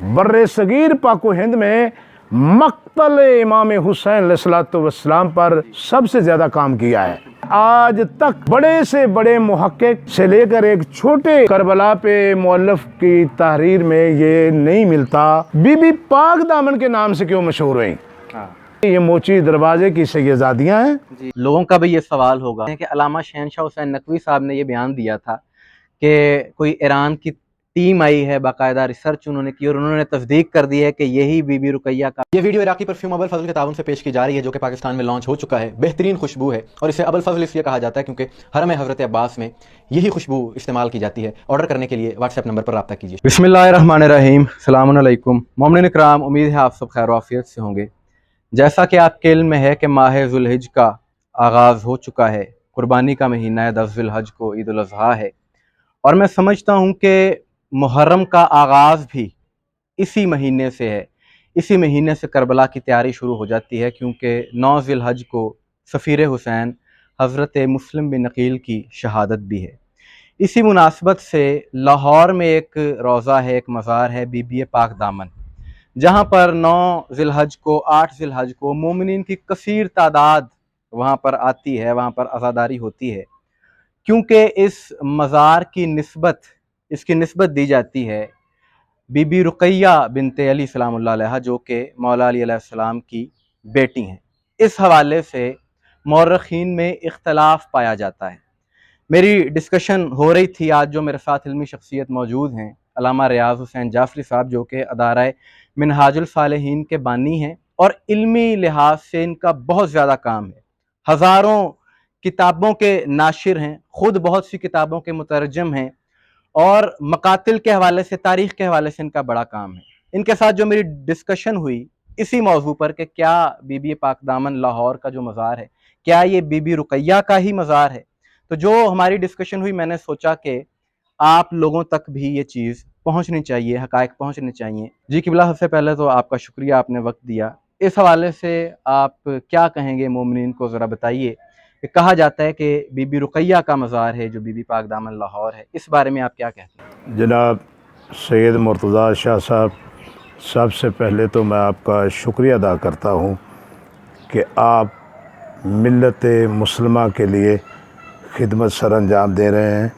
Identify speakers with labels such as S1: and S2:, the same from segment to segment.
S1: बर्रे सगीर पाको हिंद में मक्तल इमाम हुसैन अलैहिस्सलाम पर सबसे ज़्यादा काम किया है। आज तक बड़े से बड़े मुहक्किक से लेकर एक छोटे करबला पे मुअल्लिफ की तहरीर में ये नहीं मिलता बीबी पाक दामन के नाम से क्यों मशहूर हुई। ये मोची दरवाजे की सैयदादियाँ हैं।
S2: लोगों का भी ये सवाल होगा कि अल्लामा शहनशाह हुसैन नकवी साहब ने ये बयान दिया था कि कोई ईरान की टीम आई है, बाकायदा रिसर्च उन्होंने की और उन्होंने तस्दीक कर दी है कि यही बीबी रुकैया का।
S3: ये वीडियो इराकी परफ्यूम अबुल फजल के ताउन से पेश की जा रही है, जो कि पाकिस्तान में लॉन्च हो चुका है। बेहतरीन खुशबू है और इसे अबुल फजल इसलिए कहा जाता है क्योंकि हरम हज़रत अब्बास में यही खुशबू इस्तेमाल की जाती है। ऑर्डर करने के लिए व्हाट्सएप नंबर पर रब्ता कीजिए।
S2: बिस्मिल्लाहिर्रहमानिर्रहीम, अस्सलामु अलैकुम मोमिनीन इकराम, उम्मीद है आप सब खैर आफियत से होंगे। जैसा कि आपके इल्म में है कि माह ज़ुल्हिज का आगाज़ हो चुका है, कुर्बानी का महीना है, 10 ज़ुल्हज को ईद उल अज़हा है और मैं समझता हूँ कि मुहर्रम का आगाज़ भी इसी महीने से है। इसी महीने से करबला की तैयारी शुरू हो जाती है क्योंकि 9 ज़िलहज को सफ़ीर हुसैन हज़रत मुस्लिम बिन अकील की शहादत भी है। इसी मुनासबत से लाहौर में एक रोज़ा है, एक मज़ार है बीबी पाक दामन, जहाँ पर 9 ज़िलहज को 8 ज़िलहज को मोमिनीन की कसीर तादाद वहाँ पर आती है, वहाँ पर अज़ादारी होती है क्योंकि इस मज़ार की इसकी निस्बत दी जाती है बीबी रुकैया बिनते अली सलामुल्लाह अलैहा, जो कि मौला अली अलैहिस्सलाम की बेटी हैं। इस हवाले से मौरखीन में इख्तलाफ पाया जाता है। मेरी डिस्कशन हो रही थी आज, जो मेरे साथ इल्मी शख्सियत मौजूद हैं, अल्लामा रियाज़ हुसैन जाफरी साहब, जो कि अदारा मिनहाजुल सालिहीन के बानी हैं और इल्मी लिहाज से इनका बहुत ज़्यादा काम है। हज़ारों किताबों के नाशिर हैं, ख़ुद बहुत सी किताबों के मुतरजम हैं और मकातिल के हवाले से, तारीख़ के हवाले से इनका बड़ा काम है। इनके साथ जो मेरी डिस्कशन हुई इसी मौजू पर कि क्या बीबी पाक दामन लाहौर का जो मज़ार है, क्या ये बीबी रुकैया का ही मज़ार है, तो जो हमारी डिस्कशन हुई, मैंने सोचा कि आप लोगों तक भी ये चीज़ पहुँचनी चाहिए, हक़ाइक़ पहुँचने चाहिए। जी किबला, सबसे पहले तो आपका शुक्रिया, आपने वक्त दिया। इस हवाले से आप क्या कहेंगे मोमिनीन को, ज़रा बताइए। कहा जाता है कि बीबी रुकैया का मज़ार है जो बीबी पाक दामन लाहौर है, इस बारे में आप क्या कहते हैं?
S1: जनाब सैयद मुर्तज़ा शाह साहब, सबसे पहले तो मैं आपका शुक्रिया अदा करता हूँ कि आप मिल्लत मुस्लिमा के लिए खिदमत सर अंजाम दे रहे हैं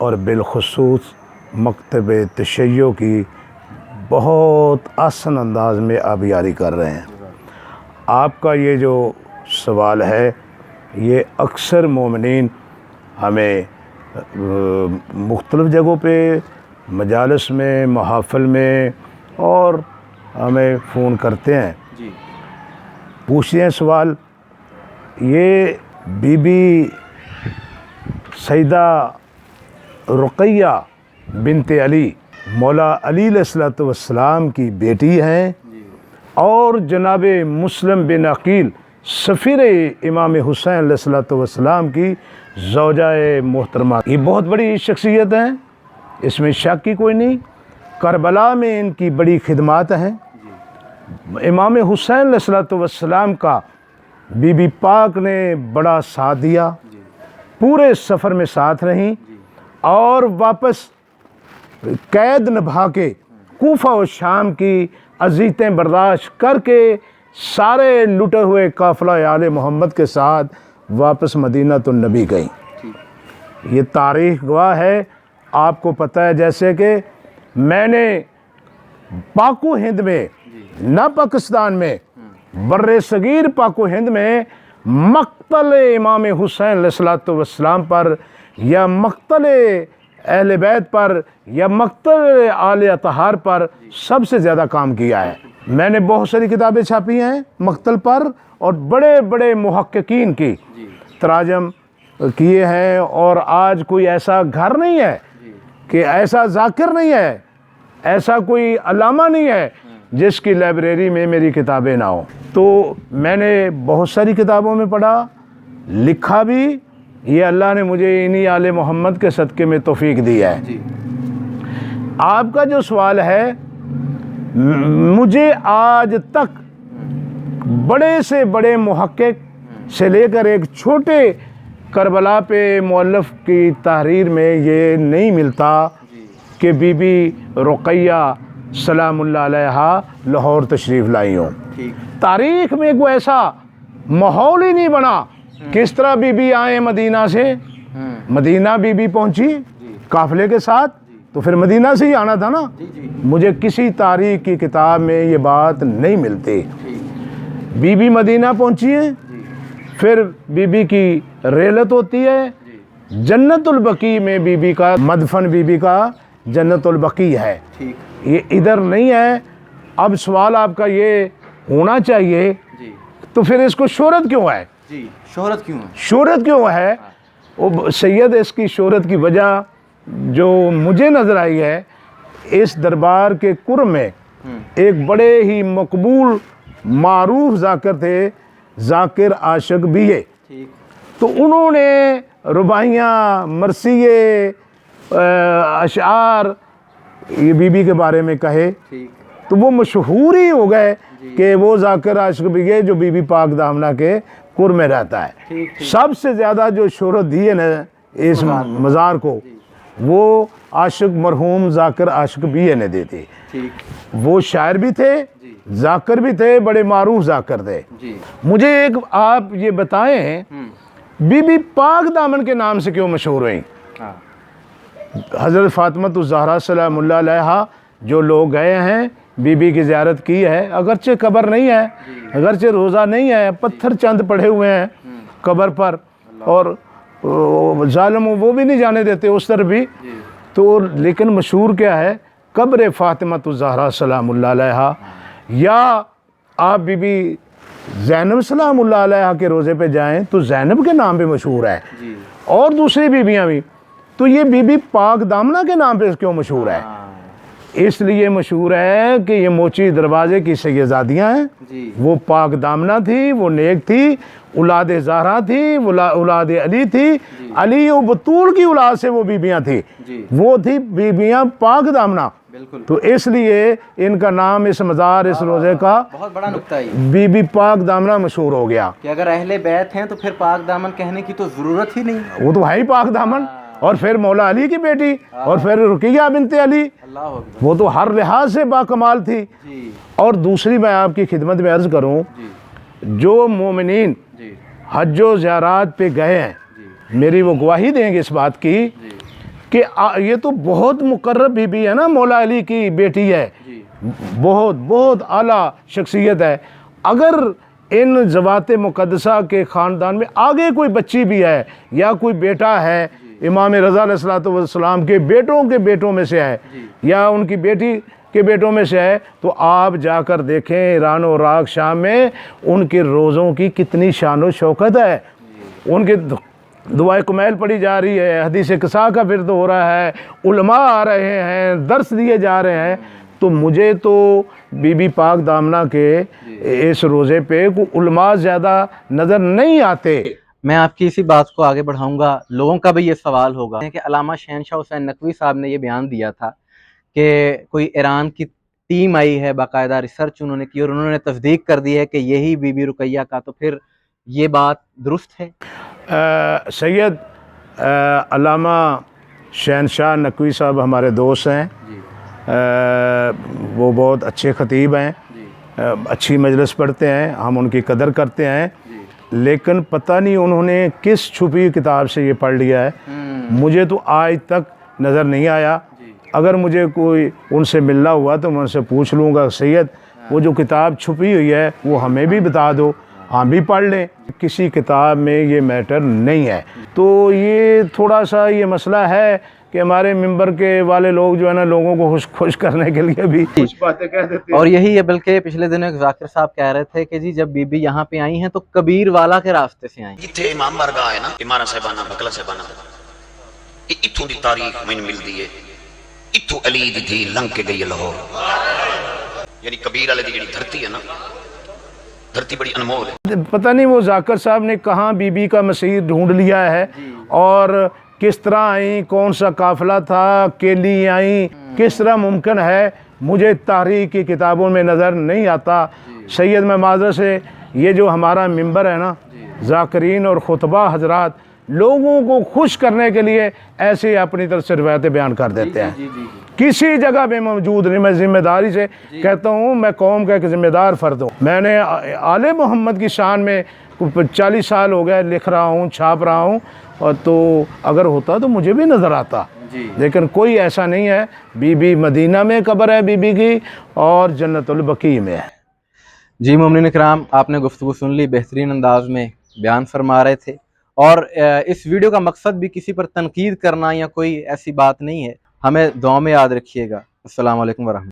S1: और बिलखुसूस मकतब तशय्यो की बहुत आसान अंदाज में आबियारी कर रहे हैं। आपका ये जो सवाल है, ये अक्सर मोमिनीन हमें मुख्तलिफ़ जगहों पे, मजालिस में, महाफ़िल में और हमें फ़ोन करते हैं, पूछते हैं सवाल। ये बीबी सैयदा रुकैया बिनते अली मौला अली अलैहिस्सलाम की बेटी हैं और जनाब मुस्लिम बिन अकील सफ़ीर इमाम हुसैन अलैहिस्सलाम की ज़ौजाए मोहतरमा। ये बहुत बड़ी शख्सियत हैं, इसमें शक की कोई नहीं। करबला में इनकी बड़ी खिदमात हैं। इमाम हुसैन अलैहिस्सलाम का बीबी पाक ने बड़ा साथ दिया, पूरे सफ़र में साथ रहीं और वापस कैद निभा के कूफा और शाम की अज़ीतें बर्दाश्त करके सारे लुटे हुए काफ़िला आले मोहम्मद के साथ वापस मदीना तो नबी गई। ये तारीख़ गवाह है। आपको पता है जैसे कि मैंने पाको हिंद में, ना पाकिस्तान में, बर्रे सगीर पाको हिंद में मक्तल इमाम हुसैन अलैहिस्सलाम पर या मक्तल अहले बैत पर या मक्तल आले अतहार पर सबसे ज़्यादा काम किया है। मैंने बहुत सारी किताबें छापी हैं मक्तल पर और बड़े बड़े मुहक्किकीन की तराजम किए हैं और आज कोई ऐसा घर नहीं है कि ऐसा ज़ाकिर नहीं है, ऐसा कोई अल्लामा नहीं है जिसकी लाइब्रेरी में मेरी किताबें ना हो। तो मैंने बहुत सारी किताबों में पढ़ा, लिखा भी। ये अल्लाह ने मुझे इन्हीं आले मोहम्मद के सदक़े में तौफीक दी है। आपका जो सवाल है, मुझे आज तक बड़े से बड़े मुहक्किक से लेकर एक छोटे करबला पे मुअल्लिफ की तहरीर में ये नहीं मिलता कि बीबी रुकैया सलामुल्लाह अलैहा लाहौर तशरीफ़ लाई हों।
S2: ठीक।
S1: तारीख़ में कोई ऐसा माहौल ही नहीं बना। किस तरह बीबी आए मदीना से, मदीना बीबी पहुंची काफ़िले के साथ, तो फिर मदीना से ही आना था ना। मुझे किसी तारीख़ की किताब में ये बात नहीं मिलती। बीबी मदीना पहुंची है, फिर बीबी की रेलत होती है, जन्नतुल बकी में बीबी का मदफन, बीबी का जन्नतुल बकी है, ये इधर नहीं है। अब सवाल आपका ये होना चाहिए तो फिर इसको शोहरत क्यों है?
S2: जी, शोहरत क्यों है?
S1: शोहरत क्यों है? वो सैयद, इसकी शोहरत की वजह जो मुझे नज़र आई है, इस दरबार के कुर्ब में एक बड़े ही मकबूल मारूफ जाकिर थे, जाकिर आशिक बीए। तो उन्होंने रुबाइयाँ, मरसिये, अशार ये बीबी के बारे में कहे, तो वो मशहूर ही हो गए कि वो जाकिर आशिक बीए जो बीबी पाक दामना के कुर्ब में रहता है। सबसे ज़्यादा जो शोहरत दी है ना इस मज़ार को, वो आशिक मरहूम जाकिर आशिक बीए ने दी थी। वो शायर भी थे, जाकिर भी थे, बड़े मारूफ जाकिर थे। मुझे एक आप ये बताएं, बीबी पाक दामन के नाम से क्यों मशहूर हुई? हज़रत फ़ातिमा ज़हरा सलामुल्लाह अलैहा जो लोग गए हैं, बीबी की ज़ियारत की है, अगरचे कब्र नहीं है, अगरचे रोज़ा नहीं है, पत्थर चंद पड़े हुए हैं कब्र पर, और ज़ालिम वो भी नहीं जाने देते उस तरफ भी। तो लेकिन मशहूर क्या है? कब्र फ़ातिमा ज़हरा सलामुल्लाह अलैहा, या आप बीबी ज़ैनब सलामुल्लाह अलैहा के रोज़े पे जाएं तो ज़ैनब के नाम पे मशहूर है, और दूसरी बीबियाँ भी। तो ये बीबी पाक दामना के नाम पे क्यों मशहूर है? इसलिए मशहूर है कि ये मोची दरवाज़े की सैयदादियाँ हैं, वो पाक दामना थी, वो नेक थी, औलाद ज़हरा थी, औलाद अली थी, अली और बतूल की औलाद से वो बीबियाँ थी, वो थी बीबियाँ पाक दामना। तो इसलिए इनका नाम इस मज़ार, इस रोज़े का
S2: बहुत बड़ा नुक्ता है,
S1: बीबी पाक दामना मशहूर हो गया
S2: कि अगर अहले बैत हैं तो फिर पाक दामन कहने की तो ज़रूरत ही नहीं,
S1: वो तो है ही पाक दामन। और फिर मौला अली की बेटी, और फिर रुकिया बिनते अली, वो तो हर लिहाज से बाकमाल थी। और दूसरी मैं आपकी खिदमत में अर्ज़ करूं, जो मोमिनीन हज्जो ज़ियारात पे गए हैं, मेरी वो गवाही देंगे इस बात की कि ये तो बहुत मुकर्रब बीबी है ना, मौला अली की बेटी है, बहुत बहुत आला शख्सियत है। अगर इन ज़वात मुक़द्दसा के ख़ानदान में आगे कोई बच्ची भी है या कोई बेटा है, इमाम रज़ा अलैहिस्सलातु वस्सलाम के बेटों में से है या उनकी बेटी के बेटों में से है, तो आप जाकर देखें ईरान और इराक़, शाम में उनके रोज़ों की कितनी शान व शौकत है। उनके दुआए कुमैल पढ़ी जा रही है, हदीस क़सा का विर्द हो रहा है, उलमा आ रहे हैं, दर्स दिए जा रहे हैं। तो मुझे तो बीबी पाक दामना के इस रोज़े पे उलमा ज़्यादा नज़र नहीं आते।
S2: मैं आपकी इसी बात को आगे बढ़ाऊंगा। लोगों का भी ये सवाल होगा कि अल्लामा शहनशाह हुसैन नकवी साहब ने ये बयान दिया था कि कोई ईरान की टीम आई है, बाकायदा रिसर्च उन्होंने की और उन्होंने तस्दीक कर दी है कि यही बीबी रुकैया का, तो फिर ये बात दुरुस्त है?
S1: सैयद अल्लामा शहनशाह नकवी साहब हमारे दोस्त हैं, वो बहुत अच्छे ख़तीब हैं, अच्छी मजलिस पढ़ते हैं, हम उनकी कदर करते हैं, लेकिन पता नहीं उन्होंने किस छुपी किताब से ये पढ़ लिया है, मुझे तो आज तक नज़र नहीं आया। अगर मुझे कोई उनसे मिलना हुआ तो मैं उनसे पूछ लूँगा, सैयद वो जो किताब छुपी हुई है वो हमें भी बता दो, हम भी पढ़ लें। किसी किताब में ये मैटर नहीं है। तो ये थोड़ा सा ये मसला है कि हमारे मिंबर के वाले लोग जो है ना, लोगों को खुश करने के लिए भी कुछ बातें कह देते हैं।
S2: और यही है, बल्कि पिछले दिनों एक जाकिर साहब कह रहे थे कि जी जब बीबी यहाँ पे आई हैं तो कबीर वाला के रास्ते से आई।
S4: जिथे इमाम वर्गा है ना, इमारा साहबाना, बकला साहबाना, इत्थों दी तारीख मैंने मिलती है, इत्थों अली दी धी लंघ के गई लाहौर, यानी कबीर वाले दी जेड़ी धरती है ना, धरती बड़ी अनमोल है।
S1: पता नहीं वो जाकिर साहब ने कहाँ बीबी का मसीह ढूंढ लिया है और किस तरह आई, कौन सा काफिला था, अकेली आई, किस तरह मुमकिन है, मुझे तारीख की किताबों में नज़र नहीं आता। सैयद मैं माज़रत से, ये जो हमारा मिंबर है ना, ज़ाकिरीन और खुतबा हजरात लोगों को खुश करने के लिए ऐसे अपनी तरफ से रिवायतें बयान कर देते हैं। किसी जगह भी मौजूद नहीं। मैं जिम्मेदारी से कहता हूँ, मैं कौम का एक जिम्मेदार फ़र्द हूँ। मैंने आले मोहम्मद की शान में 40 साल हो गए लिख रहा हूँ, छाप रहा हूँ, और तो अगर होता तो मुझे भी नज़र आता, लेकिन कोई ऐसा नहीं है। बीबी मदीना में कब्र है बीबी की, और जन्नतुल बकी में है।
S2: जी मोमिनीन इकराम, आपने गुफ्तगू सुन ली, बेहतरीन अंदाज में बयान फरमा रहे थे। और इस वीडियो का मकसद भी किसी पर तनकीद करना या कोई ऐसी बात नहीं है। हमें दुआ में याद रखिएगा। अस्सलाम वालेकुम वरहमतुल्लाह।